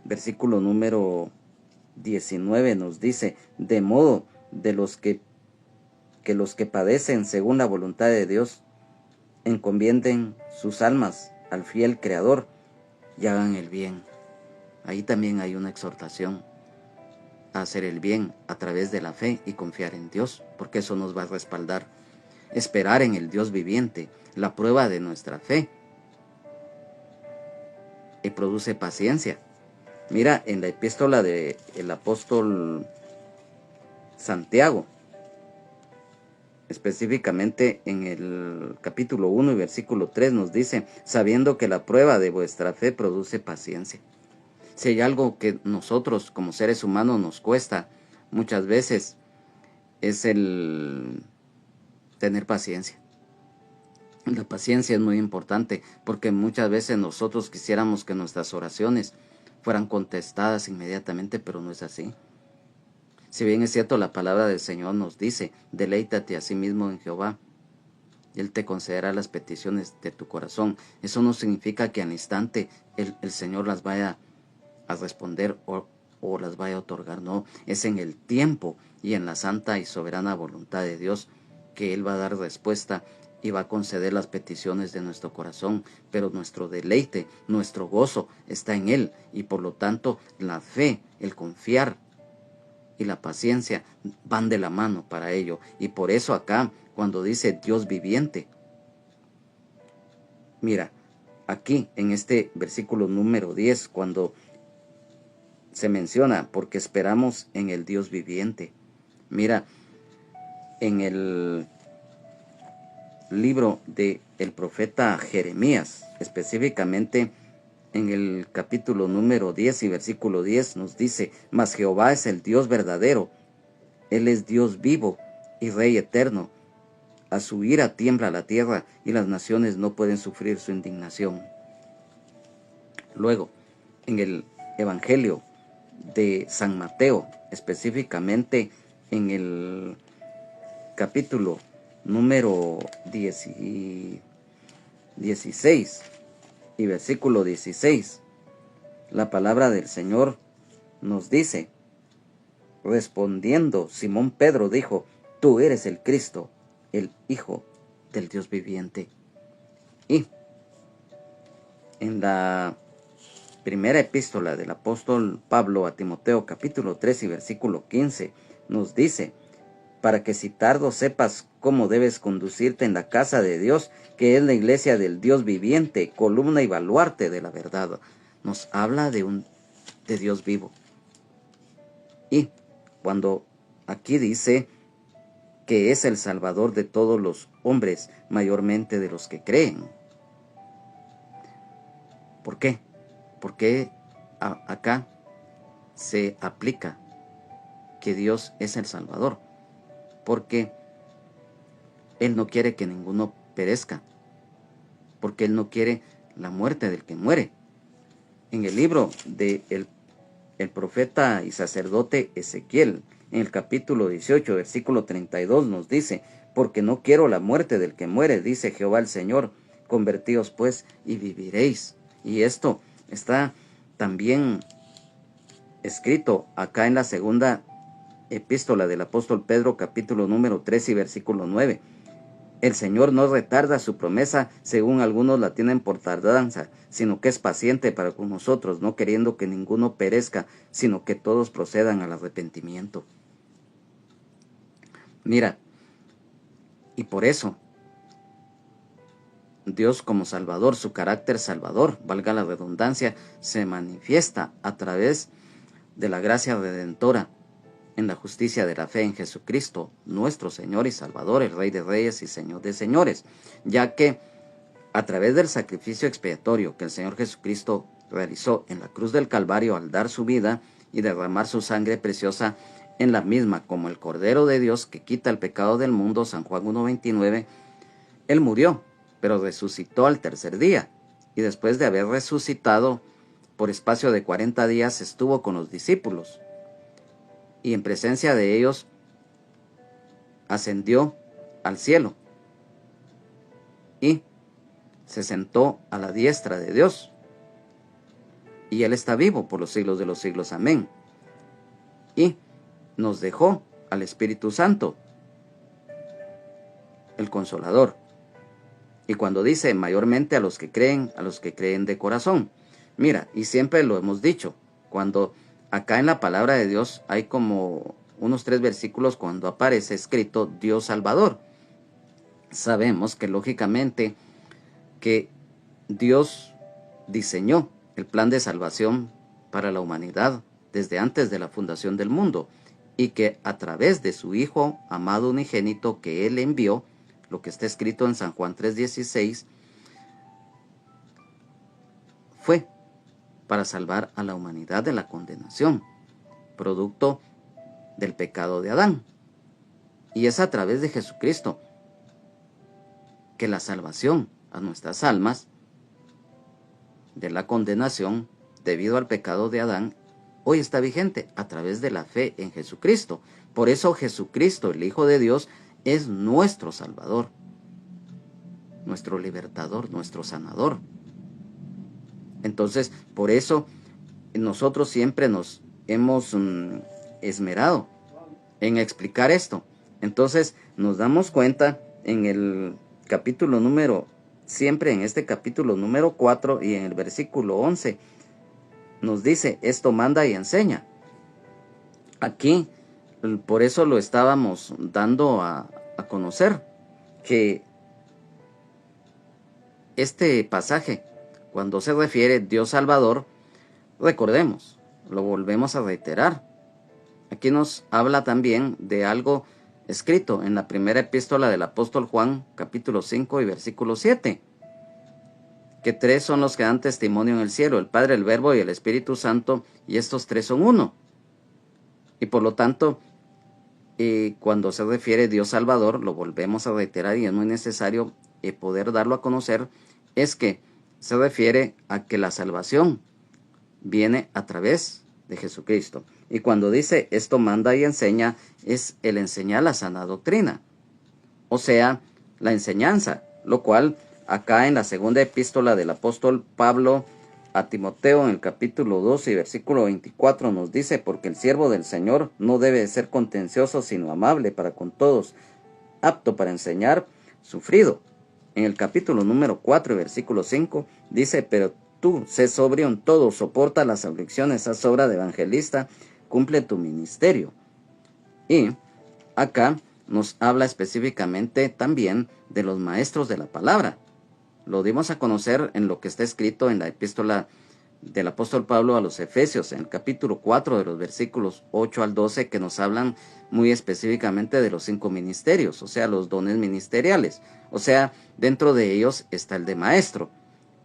versículo número 19, nos dice: de modo de los que padecen según la voluntad de Dios, encomienden sus almas al fiel Creador y hagan el bien. Ahí también hay una exhortación a hacer el bien a través de la fe y confiar en Dios, porque eso nos va a respaldar. Esperar en el Dios viviente, la prueba de nuestra fe, y produce paciencia. Mira, en la epístola del apóstol Santiago, específicamente en el capítulo 1 y versículo 3, nos dice: sabiendo que la prueba de vuestra fe produce paciencia. Si hay algo que nosotros como seres humanos nos cuesta muchas veces, es el tener paciencia. La paciencia es muy importante, porque muchas veces nosotros quisiéramos que nuestras oraciones fueran contestadas inmediatamente, pero no es así. Si bien es cierto, la palabra del Señor nos dice: deleítate a sí mismo en Jehová, y Él te concederá las peticiones de tu corazón. Eso no significa que al instante el Señor las vaya a responder o las vaya a otorgar. No, es en el tiempo y en la santa y soberana voluntad de Dios que Él va a dar respuesta y va a conceder las peticiones de nuestro corazón. Pero nuestro deleite, nuestro gozo está en Él, y por lo tanto la fe, el confiar y la paciencia van de la mano para ello. Y por eso acá, cuando dice Dios viviente, mira, aquí en este versículo número 10, cuando se menciona, porque esperamos en el Dios viviente. Mira, en el libro del profeta Jeremías, específicamente en el capítulo número 10 y versículo 10 nos dice: mas Jehová es el Dios verdadero, Él es Dios vivo y Rey eterno. A su ira tiembla la tierra y las naciones no pueden sufrir su indignación. Luego, en el Evangelio de San Mateo, específicamente en el capítulo número 16 y versículo 16, la palabra del Señor nos dice: respondiendo Simón Pedro dijo: tú eres el Cristo, el Hijo del Dios viviente. Y en la primera epístola del apóstol Pablo a Timoteo, capítulo 3 y versículo 15, nos dice: para que si tardo sepas cómo debes conducirte en la casa de Dios, que es la iglesia del Dios viviente, columna y baluarte de la verdad. Nos habla de Dios vivo. Y cuando aquí dice que es el Salvador de todos los hombres, mayormente de los que creen. ¿Por qué? Porque acá se aplica que Dios es el Salvador. Porque Él no quiere que ninguno perezca. Porque Él no quiere la muerte del que muere. En el libro del el profeta y sacerdote Ezequiel, en el capítulo 18, versículo 32, nos dice: porque no quiero la muerte del que muere, dice Jehová el Señor, convertíos pues y viviréis. Y esto está también escrito acá en la segunda epístola del apóstol Pedro, capítulo número 3 y versículo 9. El Señor no retarda su promesa, según algunos la tienen por tardanza, sino que es paciente para con nosotros, no queriendo que ninguno perezca, sino que todos procedan al arrepentimiento. Mira, y por eso, Dios como Salvador, su carácter salvador, valga la redundancia, se manifiesta a través de la gracia redentora en la justicia de la fe en Jesucristo, nuestro Señor y Salvador, el Rey de Reyes y Señor de Señores, ya que a través del sacrificio expiatorio que el Señor Jesucristo realizó en la cruz del Calvario al dar su vida y derramar su sangre preciosa en la misma como el Cordero de Dios que quita el pecado del mundo, San Juan 1:29, Él murió, pero resucitó al tercer día, y después de haber resucitado, por espacio de 40 días estuvo con los discípulos, y en presencia de ellos ascendió al cielo y se sentó a la diestra de Dios, y Él está vivo por los siglos de los siglos. Amén. Y nos dejó al Espíritu Santo, el Consolador. Y cuando dice mayormente a los que creen de corazón. Mira, y siempre lo hemos dicho, cuando acá en la palabra de Dios hay como unos 3 versículos cuando aparece escrito Dios Salvador. Sabemos que lógicamente que Dios diseñó el plan de salvación para la humanidad desde antes de la fundación del mundo, y que a través de su Hijo amado unigénito que Él envió, lo que está escrito en San Juan 3:16, fue para salvar a la humanidad de la condenación, producto del pecado de Adán. Y es a través de Jesucristo que la salvación a nuestras almas de la condenación debido al pecado de Adán hoy está vigente a través de la fe en Jesucristo. Por eso Jesucristo, el Hijo de Dios, es nuestro Salvador, nuestro libertador, nuestro sanador. Entonces, por eso nosotros siempre nos hemos esmerado en explicar esto. Entonces, nos damos cuenta en el capítulo siempre en este capítulo número 4 y en el versículo 11, nos dice: esto manda y enseña. Aquí por eso lo estábamos dando a conocer, que este pasaje, cuando se refiere Dios Salvador, recordemos, lo volvemos a reiterar. Aquí nos habla también de algo escrito en la primera epístola del apóstol Juan, capítulo 5 y versículo 7, que tres son los que dan testimonio en el cielo, el Padre, el Verbo y el Espíritu Santo, y estos tres son uno. Y por lo tanto, cuando se refiere Dios Salvador, lo volvemos a reiterar y es muy necesario poder darlo a conocer, es que se refiere a que la salvación viene a través de Jesucristo. Y cuando dice esto manda y enseña, es el enseñar la sana doctrina, o sea, la enseñanza, lo cual acá en la segunda epístola del apóstol Pablo a Timoteo, en el capítulo 12 y versículo 24 nos dice: porque el siervo del Señor no debe ser contencioso, sino amable para con todos, apto para enseñar, sufrido. En el capítulo número 4 y versículo 5 dice: pero tú, sé sobrio en todo, soporta las aflicciones, haz obra de evangelista, cumple tu ministerio. Y acá nos habla específicamente también de los maestros de la palabra. Lo dimos a conocer en lo que está escrito en la epístola del apóstol Pablo a los Efesios, en el capítulo 4 de los versículos 8 al 12, que nos hablan muy específicamente de los 5 ministerios, o sea, los dones ministeriales. O sea, dentro de ellos está el de maestro.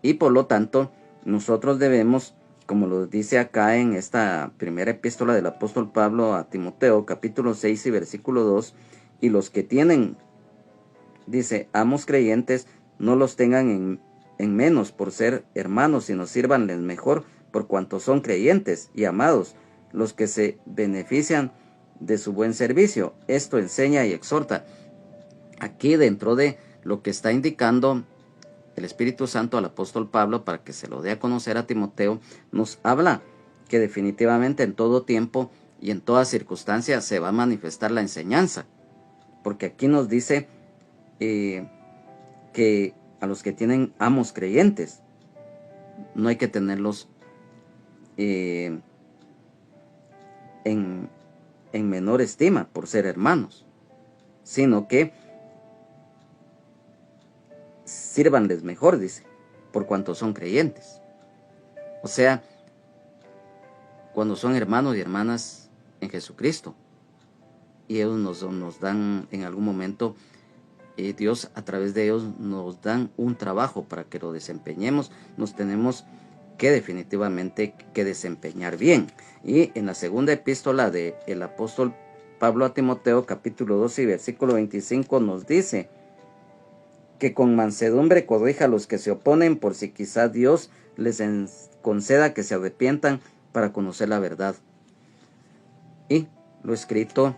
Y por lo tanto, nosotros debemos, como lo dice acá en esta primera epístola del apóstol Pablo a Timoteo, capítulo 6 y versículo 2, y los que tienen, dice, amos creyentes, no los tengan en menos por ser hermanos, sino sírvanles mejor por cuanto son creyentes y amados, los que se benefician de su buen servicio. Esto enseña y exhorta. Aquí, dentro de lo que está indicando el Espíritu Santo al apóstol Pablo para que se lo dé a conocer a Timoteo, nos habla que definitivamente en todo tiempo y en toda circunstancia se va a manifestar la enseñanza, porque aquí nos dice que a los que tienen amos creyentes no hay que tenerlos en menor estima por ser hermanos, sino que sírvanles mejor, dice, por cuanto son creyentes. O sea, cuando son hermanos y hermanas en Jesucristo, y ellos nos dan en algún momento, Dios a través de ellos nos dan un trabajo para que lo desempeñemos, nos tenemos que definitivamente que desempeñar bien. Y en la segunda epístola del apóstol Pablo a Timoteo, capítulo 12 y versículo 25 nos dice que con mansedumbre corrija a los que se oponen, por si quizá Dios les conceda que se arrepientan para conocer la verdad. Y lo escrito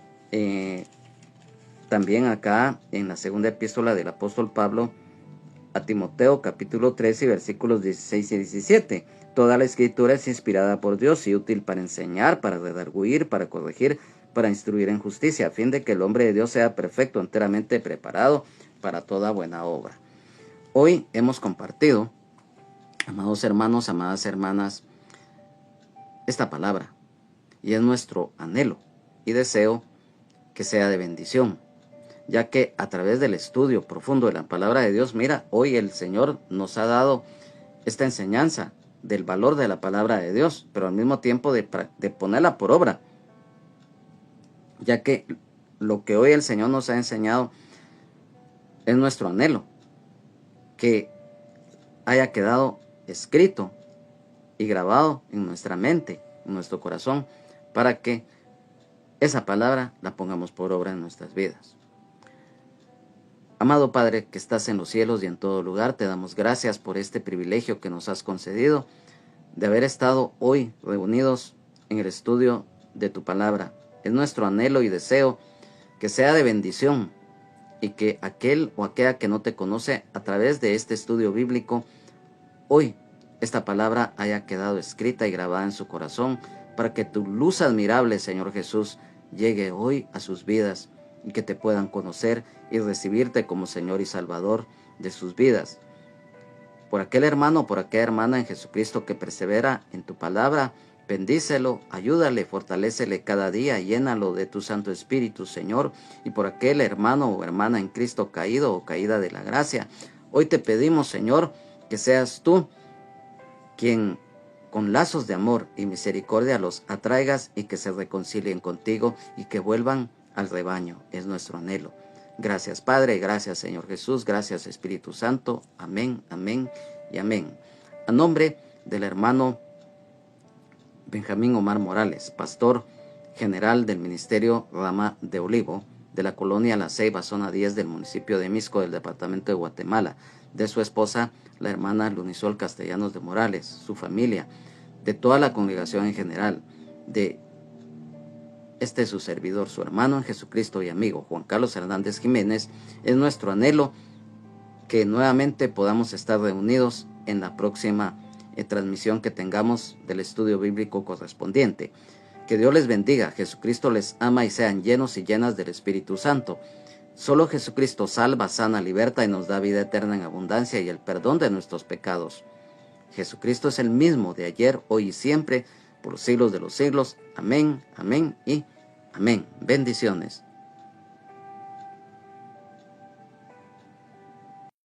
también acá en la segunda epístola del apóstol Pablo a Timoteo, capítulo 13, versículos 16 y 17. Toda la escritura es inspirada por Dios y útil para enseñar, para redarguir, para corregir, para instruir en justicia, a fin de que el hombre de Dios sea perfecto, enteramente preparado para toda buena obra. Hoy hemos compartido, amados hermanos, amadas hermanas, esta palabra, y es nuestro anhelo y deseo que sea de bendición, ya que a través del estudio profundo de la palabra de Dios, mira, hoy el Señor nos ha dado esta enseñanza del valor de la palabra de Dios, pero al mismo tiempo de ponerla por obra, ya que lo que hoy el Señor nos ha enseñado es nuestro anhelo, que haya quedado escrito y grabado en nuestra mente, en nuestro corazón, para que esa palabra la pongamos por obra en nuestras vidas. Amado Padre que estás en los cielos y en todo lugar, te damos gracias por este privilegio que nos has concedido de haber estado hoy reunidos en el estudio de tu palabra. Es nuestro anhelo y deseo que sea de bendición y que aquel o aquella que no te conoce a través de este estudio bíblico, hoy esta palabra haya quedado escrita y grabada en su corazón para que tu luz admirable, Señor Jesús, llegue hoy a sus vidas y que te puedan conocer y recibirte como Señor y Salvador de sus vidas. Por aquel hermano o por aquella hermana en Jesucristo que persevera en tu palabra, Bendícelo, ayúdale, fortalécele cada día, llénalo de tu Santo Espíritu, Señor, y por aquel hermano o hermana en Cristo caído o caída de la gracia. Hoy te pedimos, Señor, que seas tú quien con lazos de amor y misericordia los atraigas y que se reconcilien contigo y que vuelvan al rebaño. Es nuestro anhelo. Gracias, Padre, gracias, Señor Jesús, gracias, Espíritu Santo. Amén, amén y amén. A nombre del hermano Benjamín Omar Morales, pastor general del Ministerio Rama de Olivo, de la colonia La Ceiba, zona 10 del municipio de Misco, del departamento de Guatemala, de su esposa, la hermana Lunisol Castellanos de Morales, su familia, de toda la congregación en general, de su servidor, su hermano en Jesucristo y amigo, Juan Carlos Hernández Jiménez. Es nuestro anhelo que nuevamente podamos estar reunidos en la próxima transmisión que tengamos del estudio bíblico correspondiente. Que Dios les bendiga, Jesucristo les ama y sean llenos y llenas del Espíritu Santo. Solo Jesucristo salva, sana, liberta y nos da vida eterna en abundancia y el perdón de nuestros pecados. Jesucristo es el mismo de ayer, hoy y siempre, por los siglos de los siglos. Amén, amén y amén. Bendiciones.